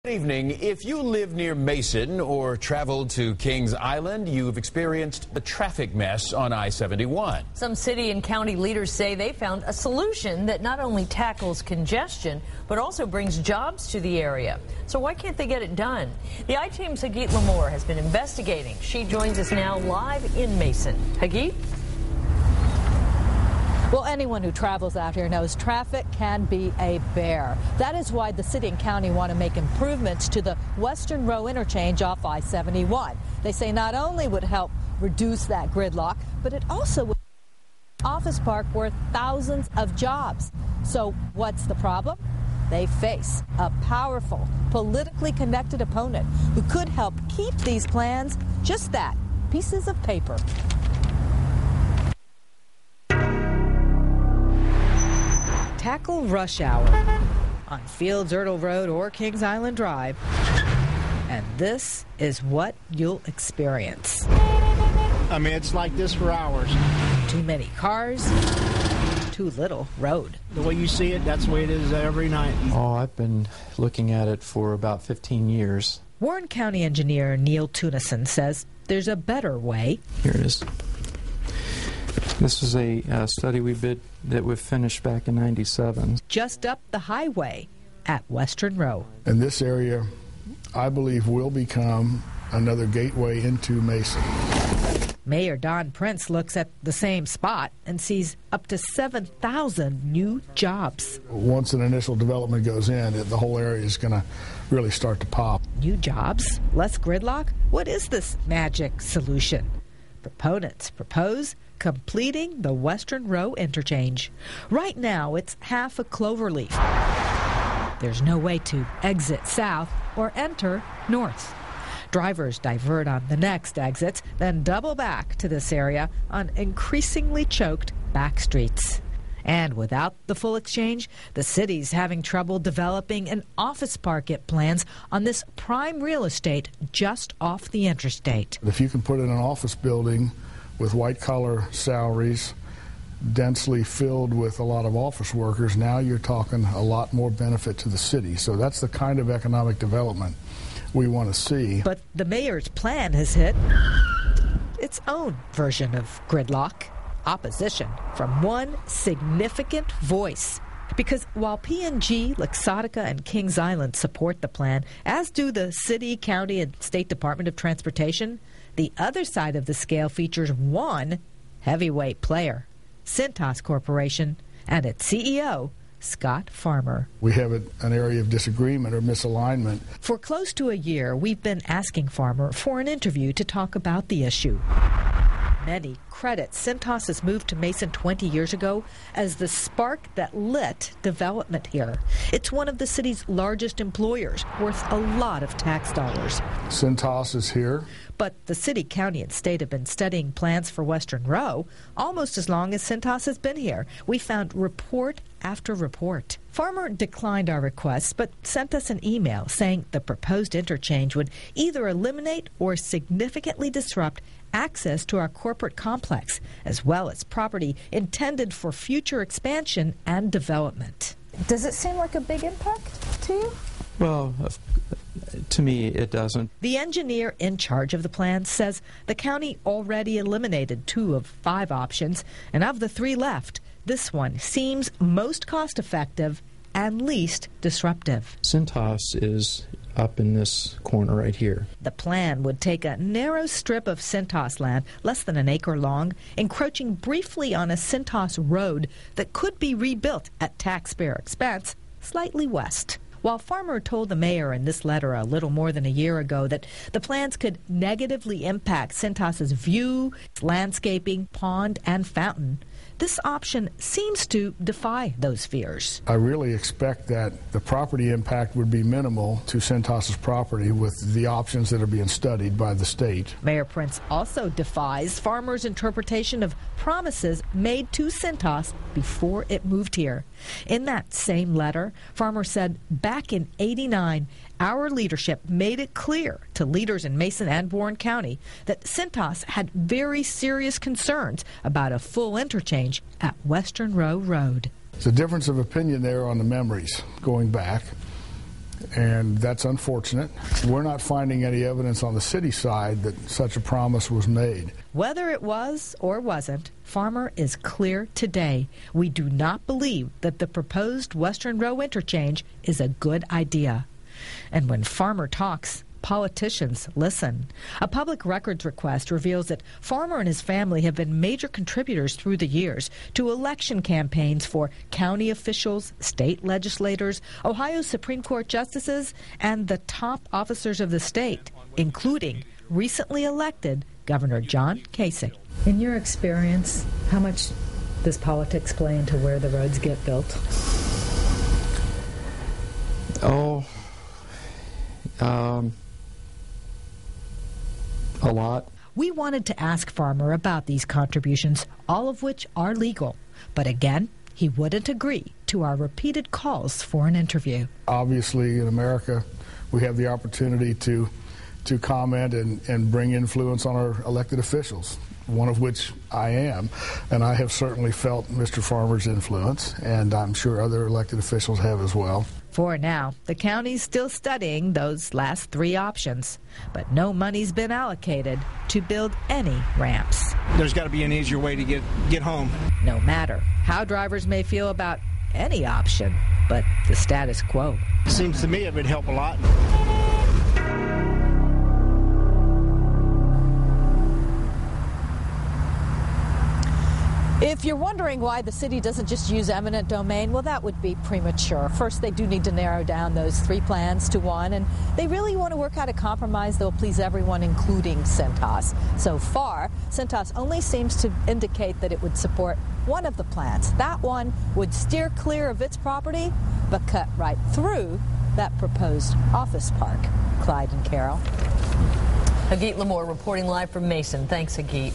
Good evening. If you live near Mason or traveled to Kings Island, you've experienced a traffic mess on I-71. Some city and county leaders say they found a solution that not only tackles congestion, but also brings jobs to the area. So why can't they get it done? The I-Team's Hagit Lamore has been investigating. She joins us now live in Mason. Hagit? Well, anyone who travels out here knows traffic can be a bear. That is why the city and county want to make improvements to the Western Row interchange off I-71. They say not only would help reduce that gridlock, but it also would office park worth thousands of jobs. So what's the problem? They face a powerful, politically connected opponent who could help keep these plans just that, pieces of paper. Tackle rush hour on Fields Erdel Road or Kings Island Drive, and this is what you'll experience. I mean, it's like this for hours. Too many cars, too little road. The way you see it, that's the way it is every night. Oh, I've been looking at it for about 15 years. Warren County engineer Neil Tunison says there's a better way. Here it is. This is a study we finished back in '97. Just up the highway at Western Row. And this area, I believe, will become another gateway into Mason. Mayor Don Prince looks at the same spot and sees up to 7,000 new jobs. Once an initial development goes in, the whole area is going to really start to pop. New jobs? Less gridlock? What is this magic solution? Proponents propose completing the Western Row interchange. Right now, it's half a cloverleaf. There's no way to exit south or enter north. Drivers divert on the next exits, then double back to this area on increasingly choked back streets. And without the full exchange, the city's having trouble developing an office park it plans on this prime real estate just off the interstate. If you can put in an office building with white-collar salaries, densely filled with a lot of office workers, now you're talking a lot more benefit to the city. So that's the kind of economic development we want to see. But the mayor's plan has hit its own version of gridlock. Opposition from one significant voice. Because while P&G, Luxottica, and Kings Island support the plan, as do the city, county, and state Department of Transportation, the other side of the scale features one heavyweight player, Cintas Corporation, and its CEO, Scott Farmer. We have an area of disagreement or misalignment. For close to a year, we've been asking Farmer for an interview to talk about the issue. Many credit Cintas' move to Mason 20 years ago as the spark that lit development here. It's one of the city's largest employers, worth a lot of tax dollars. Cintas is here. But the city, county, and state have been studying plans for Western Row almost as long as Cintas has been here. We found report after report. Farmer declined our requests, but sent us an email saying the proposed interchange would either eliminate or significantly disrupt access to our corporate complex, as well as property intended for future expansion and development. Does it seem like a big impact to you? Well, to me, it doesn't. The engineer in charge of the plan says the county already eliminated 2 of 5 options, and of the 3 left, this one seems most cost-effective and least disruptive. Cintas is up in this corner right here. The plan would take a narrow strip of Cintas land, less than an acre long, encroaching briefly on a Cintas road that could be rebuilt at taxpayer expense slightly west. While Farmer told the mayor in this letter a little more than a year ago that the plans could negatively impact Cintas' view, landscaping, pond, and fountain, this option seems to defy those fears. I really expect that the property impact would be minimal to Cintas' property with the options that are being studied by the state. Mayor Prince also defies Farmer's interpretation of promises made to Cintas before it moved here. In that same letter, Farmer said back in '89, our leadership made it clear to leaders in Mason and Warren County that Cintas had very serious concerns about a full interchange at Western Row Road. There's a difference of opinion there on the memories going back. and that's unfortunate. We're not finding any evidence on the city side that such a promise was made. Whether it was or wasn't, Farmer is clear today. We do not believe that the proposed Western Row interchange is a good idea. And when Farmer talks, politicians listen. A public records request reveals that Farmer and his family have been major contributors through the years to election campaigns for county officials, state legislators, Ohio Supreme Court justices, and the top officers of the state, including recently elected Governor John Kasich. In your experience, how much does politics play into where the roads get built? A lot. We wanted to ask Farmer about these contributions, all of which are legal. But again, he wouldn't agree to our repeated calls for an interview. Obviously, in America, we have the opportunity to comment and bring influence on our elected officials, one of which I am. And I have certainly felt Mr. Farmer's influence, and I'm sure other elected officials have as well. For now, the county's still studying those last three options, but no money's been allocated to build any ramps. There's got to be an easier way to get home. No matter how drivers may feel about any option, but the status quo. Seems to me it would help a lot. If you're wondering why the city doesn't just use eminent domain, well, that would be premature. First, they do need to narrow down those three plans to one, and they really want to work out a compromise that will please everyone, including Cintas. So far, Cintas only seems to indicate that it would support one of the plans. That one would steer clear of its property, but cut right through that proposed office park. Clyde and Carol. Hagit Lamore reporting live from Mason. Thanks, Hagit.